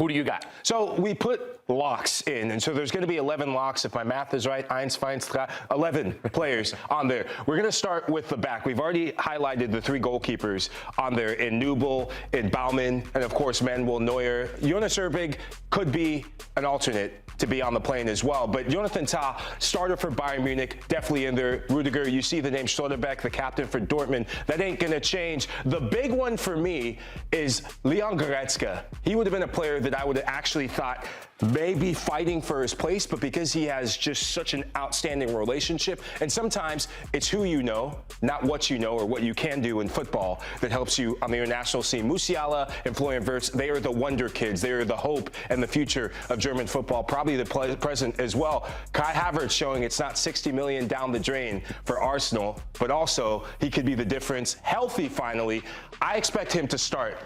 Who do you got? So we put locks in, and so there's going to be 11 locks, if my math is right. 11 players on there. We're going to start with the back. We've already highlighted the 3 goalkeepers on there in Nubel, in Baumann, and of course Manuel Neuer. Jonas Erbig could be an alternate to be on the plane as well, but Jonathan Tah, starter for Bayern Munich, definitely in there. Rudiger, you see the name Schlotterbeck, the captain for Dortmund. That ain't going to change. The big one for me is Leon Goretzka. He would have been a player that I would have actually thought maybe fighting for his place, but because he has just such an outstanding relationship, and sometimes it's who you know, not what you know or what you can do in football, that helps you on the international scene. Musiala and Florian Wirtz, they are the wonder kids. They are the hope and the future of German football, probably the present as well. Kai Havertz showing it's not 60 million down the drain for Arsenal, but also he could be the difference. Healthy finally. I expect him to start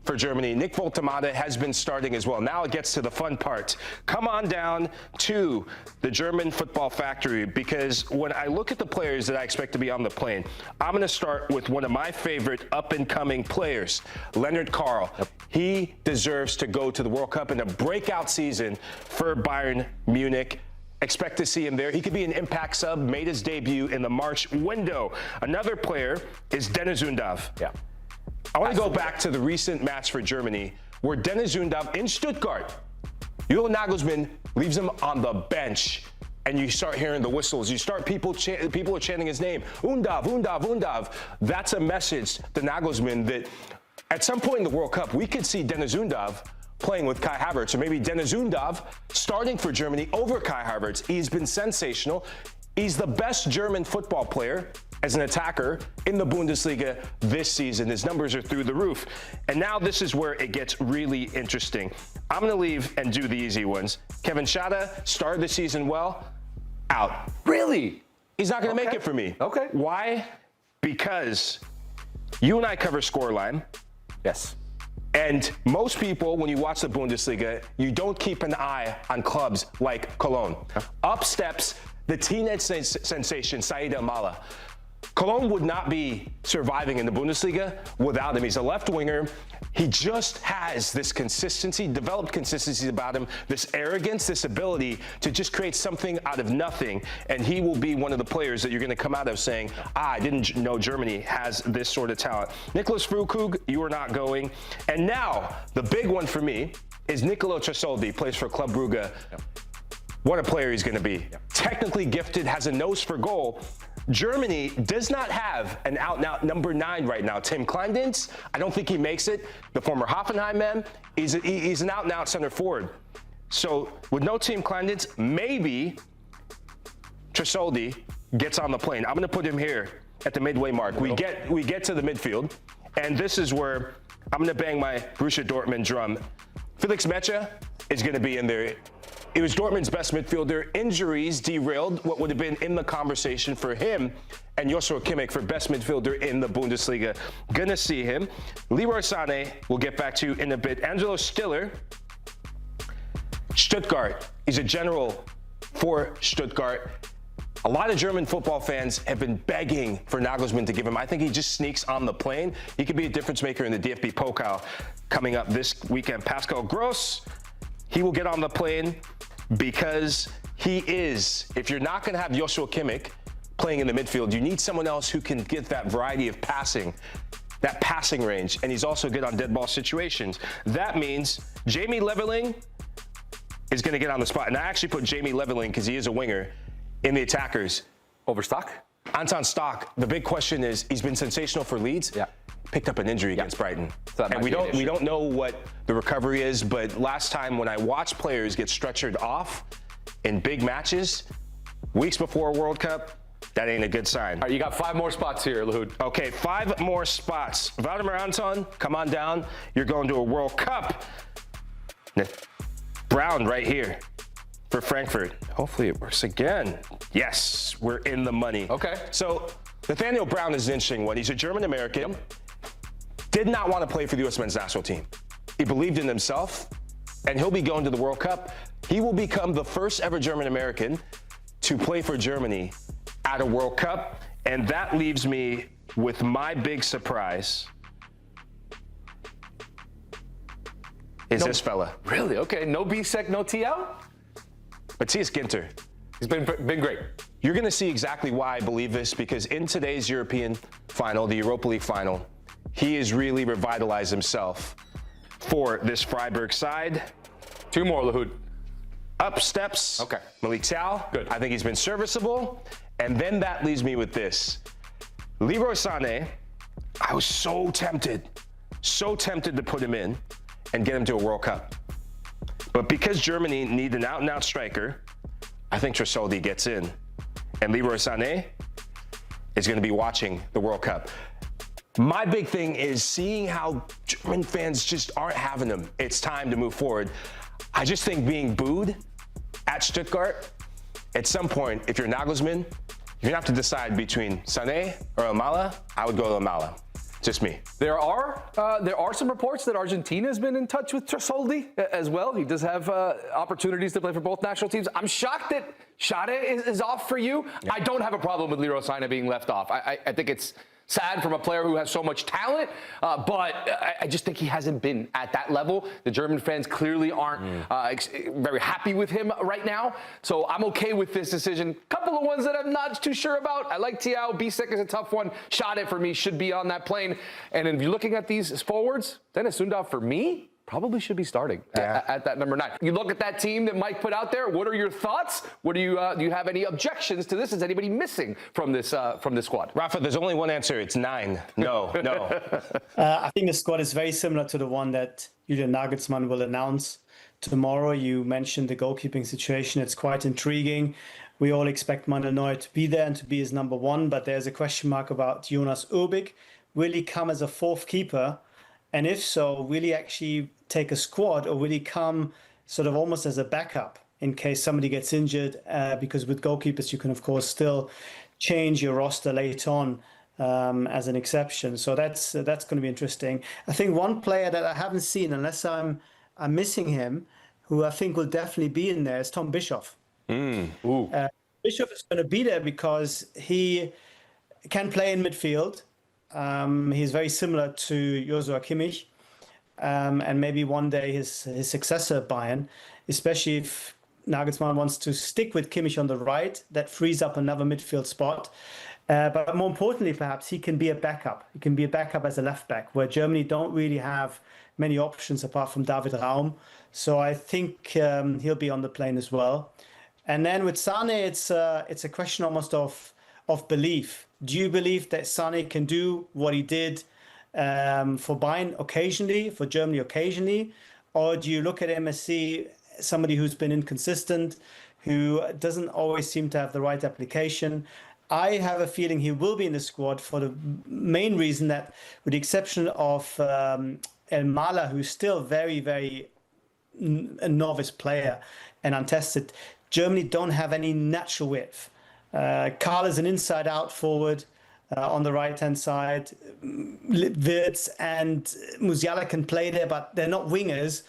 for Germany. Nick Woltemade has been starting as well. Now it gets to the fun part. Come on down to the German football factory, because when I look at the players that I expect to be on the plane, I'm going to start with one of my favorite up-and-coming players, Lennart Karl. Yep. He deserves to go to the World Cup in a breakout season for Bayern Munich. Expect to see him there. He could be an impact sub, made his debut in the March window. Another player is Deniz Undav. Yeah. I want to go back to the recent match for Germany where Deniz Undav in Stuttgart, Julian Nagelsmann leaves him on the bench, and you start hearing the whistles. You start people are chanting his name, Undav, Undav, Undav. That's a message to Nagelsmann that at some point in the World Cup, we could see Deniz Undav playing with Kai Havertz, or maybe Deniz Undav starting for Germany over Kai Havertz. He's been sensational. He's the best German football player as an attacker in the Bundesliga this season. His numbers are through the roof. And now this is where it gets really interesting. I'm going to leave and do the easy ones. Kevin Schade started the season well, out. Really? He's not going to make it for me. Okay. Why? Because you and I cover Scoreline. Yes. And most people, when you watch the Bundesliga, you don't keep an eye on clubs like Cologne. Up steps the teenage sensation, Saïd El-Mala. Cologne would not be surviving in the Bundesliga without him. He's a left winger. He just has this consistency, developed consistency about him, this arrogance, this ability to just create something out of nothing. And he will be one of the players that you're going to come out of saying, I didn't know Germany has this sort of talent. Niclas Füllkrug, you are not going. And now, the big one for me is Nicolò Tresoldi, plays for Club Brugge. Yep. What a player he's going to be. Yep. Technically gifted, has a nose for goal. Germany does not have an out-and-out number 9 right now. Tim Kleindens, I don't think he makes it. The former Hoffenheim man, he's an out-and-out center forward. So with no Tim Kleindens, maybe Tresoldi gets on the plane. I'm going to put him here at the midway mark. We get to the midfield, and this is where I'm going to bang my Borussia Dortmund drum. Felix Nmecha is going to be in there. He was Dortmund's best midfielder. Injuries derailed what would have been in the conversation for him and Joshua Kimmich for best midfielder in the Bundesliga. Gonna see him. Leroy Sané, we'll get back to in a bit. Angelo Stiller, Stuttgart. He's a general for Stuttgart. A lot of German football fans have been begging for Nagelsmann to give him. I think he just sneaks on the plane. He could be a difference maker in the DFB Pokal coming up this weekend. Pascal Gross, he will get on the plane because he is, if you're not going to have Joshua Kimmich playing in the midfield, you need someone else who can get that variety of passing, that passing range, and he's also good on dead ball situations. That means Jamie Lewerling is going to get on the spot, and I actually put Jamie Lewerling, because he is a winger, in the attackers. Over Stach? Anton Stach. The big question is, he's been sensational for Leeds. Yeah. Picked up an injury against Brighton. So and we don't know what the recovery is, but last time when I watched players get stretchered off in big matches, weeks before a World Cup, that ain't a good sign. All right, you got 5 more spots here, Lahoud. Okay, 5 more spots. Waldemar Anton, come on down. You're going to a World Cup. Brown right here for Frankfurt. Hopefully it works again. Yes, we're in the money. Okay. So Nathaniel Brown is an interesting one. He's a German-American. Did not want to play for the U.S. men's national team. He believed in himself, and he'll be going to the World Cup. He will become the first ever German-American to play for Germany at a World Cup, and that leaves me with my big surprise. is this fella. Really? Okay. No Bisek, no TL? Matthias Ginter. He's been great. You're going to see exactly why I believe this, because in today's European final, the Europa League final, he has really revitalized himself for this Freiburg side. 2 more, Lahoud. Up steps Malik Tal. Good. I think he's been serviceable. And then that leaves me with this. Leroy Sané, I was so tempted to put him in and get him to a World Cup. But because Germany need an out-and-out striker, I think Tresoldi gets in. And Leroy Sané is going to be watching the World Cup. My big thing is seeing how German fans just aren't having him. It's time to move forward. I just think being booed at Stuttgart, at some point, if you're Nagelsmann, you're gonna have to decide between Sané or Lamela. I would go to Lamela. Just me. There are some reports that Argentina has been in touch with Tresoldi as well. He does have opportunities to play for both national teams. I'm shocked that Schade is off for you. Yeah. I don't have a problem with Leroy Sané being left off. I think it's sad from a player who has so much talent, but I just think he hasn't been at that level. The German fans clearly aren't very happy with him right now. So I'm okay with this decision. Couple of ones that I'm not too sure about. I like Thiago. Bisek is a tough one. Schade for me should be on that plane. And if you're looking at these forwards, Deniz Undav for me probably should be starting at that number 9. You look at that team that Mike put out there. What are your thoughts? What do you have any objections to this? Is anybody missing from this squad? Rafa, there's only one answer. It's 9. No. I think the squad is very similar to the one that Julian Nagelsmann will announce tomorrow. You mentioned the goalkeeping situation. It's quite intriguing. We all expect Manuel Neuer to be there and to be his number 1, but there's a question mark about Jonas Urbik. Will he come as a 4th keeper? And if so, will he actually take a squad, or will he come sort of almost as a backup in case somebody gets injured? Because with goalkeepers, you can, of course, still change your roster later on as an exception. So that's going to be interesting. I think one player that I haven't seen, unless I'm missing him, who I think will definitely be in there, is Tom Bischoff. Bischoff is going to be there because he can play in midfield. He's very similar to Joshua Kimmich, and maybe one day his successor at Bayern, especially if Nagelsmann wants to stick with Kimmich on the right. That frees up another midfield spot. But more importantly, perhaps, he can be a backup. He can be a backup as a left back, where Germany don't really have many options apart from David Raum. So I think he'll be on the plane as well. And then with Sané, it's a question almost of belief. Do you believe that Sané can do what he did for Bayern occasionally, for Germany occasionally? Or do you look at him as somebody who's been inconsistent, who doesn't always seem to have the right application? I have a feeling he will be in the squad for the main reason that, with the exception of El Mala, who's still very, very a novice player and untested, Germany don't have any natural width. Karl is an inside-out forward on the right-hand side. Wirtz and Musiala can play there, but they're not wingers.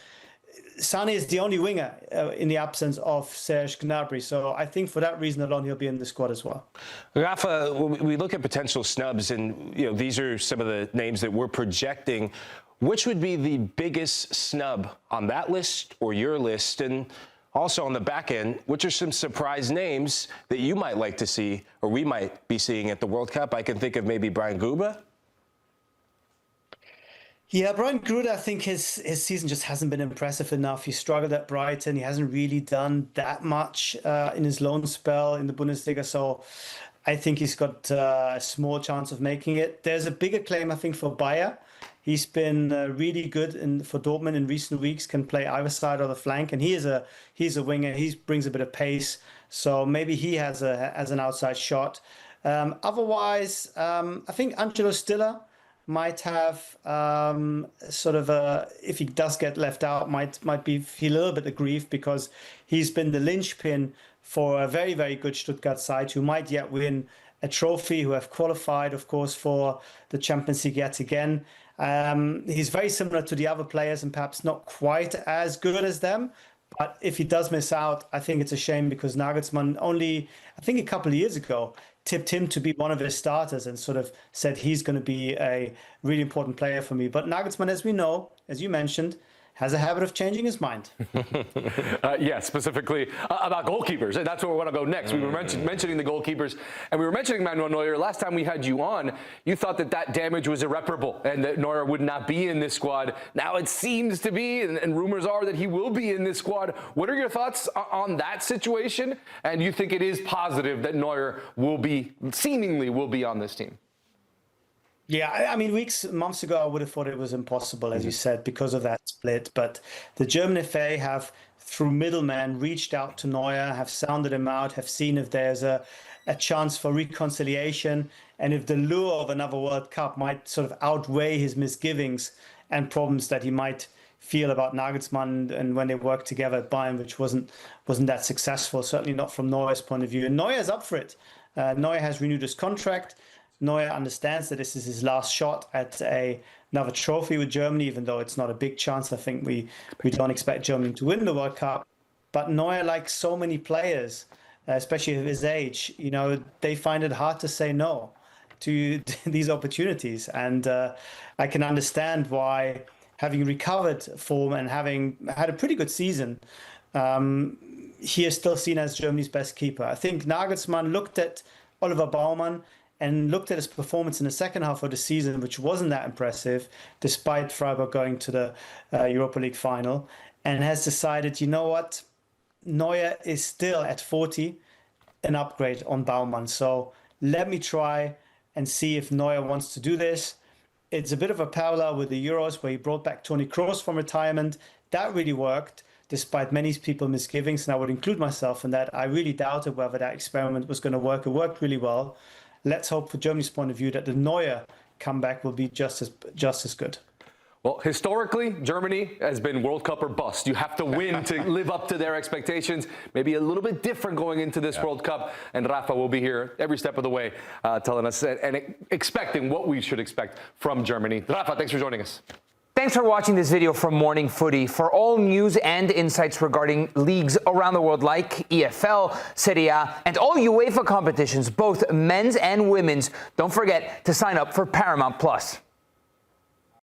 Sané is the only winger in the absence of Serge Gnabry. So I think for that reason alone, he'll be in the squad as well. Rafa, we look at potential snubs, and these are some of the names that we're projecting. Which would be the biggest snub on that list or your list? And also on the back end, which are some surprise names that you might like to see, or we might be seeing at the World Cup? I can think of maybe Brian Gruber. Yeah, Brian Gruber, I think his season just hasn't been impressive enough. He struggled at Brighton. He hasn't really done that much in his loan spell in the Bundesliga. So I think he's got a small chance of making it. There's a bigger claim, I think, for Bayer. He's been really good for Dortmund in recent weeks, can play either side or the flank. And he's a winger. He brings a bit of pace. So maybe he has an outside shot. Otherwise, I think Angelo Stiller might have sort of if he does get left out, might feel a little bit aggrieved, because he's been the linchpin for a very, very good Stuttgart side who might yet win a trophy, who have qualified, of course, for the Champions League yet again. He's very similar to the other players and perhaps not quite as good as them. But if he does miss out, I think it's a shame, because Nagelsmann only, I think a couple of years ago, tipped him to be one of his starters and sort of said he's going to be a really important player for me. But Nagelsmann, as we know, as you mentioned, has a habit of changing his mind. Yeah, specifically about goalkeepers. And that's where we want to go next. We were mentioning the goalkeepers, and we were mentioning Manuel Neuer. Last time we had you on, you thought that damage was irreparable and that Neuer would not be in this squad. Now it seems to be, and rumors are that he will be in this squad. What are your thoughts on that situation? And you think it is positive that Neuer seemingly will be on this team? Yeah, I mean, months ago, I would have thought it was impossible, as you said, because of that split. But the German FA have, through middlemen, reached out to Neuer, have sounded him out, have seen if there's a chance for reconciliation, and if the lure of another World Cup might sort of outweigh his misgivings and problems that he might feel about Nagelsmann and when they worked together at Bayern, which wasn't that successful, certainly not from Neuer's point of view. And Neuer's up for it. Neuer has renewed his contract. Neuer understands that this is his last shot at another trophy with Germany, even though it's not a big chance. I think we don't expect Germany to win the World Cup. But Neuer, like so many players, especially of his age, they find it hard to say no to these opportunities. And I can understand why, having recovered form and having had a pretty good season, he is still seen as Germany's best keeper. I think Nagelsmann looked at Oliver Baumann and looked at his performance in the second half of the season, which wasn't that impressive, despite Freiburg going to the Europa League final, and has decided, you know what, Neuer is still at 40, an upgrade on Baumann. So let me try and see if Neuer wants to do this. It's a bit of a parallel with the Euros, where he brought back Toni Kroos from retirement. That really worked, despite many people's misgivings, and I would include myself in that. I really doubted whether that experiment was going to work. It worked really well. Let's hope, for Germany's point of view, that the Neuer comeback will be just as good. Well, historically, Germany has been World Cup or bust. You have to win to live up to their expectations. Maybe a little bit different going into this World Cup. And Rafa will be here every step of the way telling us and expecting what we should expect from Germany. Rafa, thanks for joining us. Thanks for watching this video from Morning Footy. For all news and insights regarding leagues around the world like EFL, Serie A, and all UEFA competitions, both men's and women's, don't forget to sign up for Paramount+.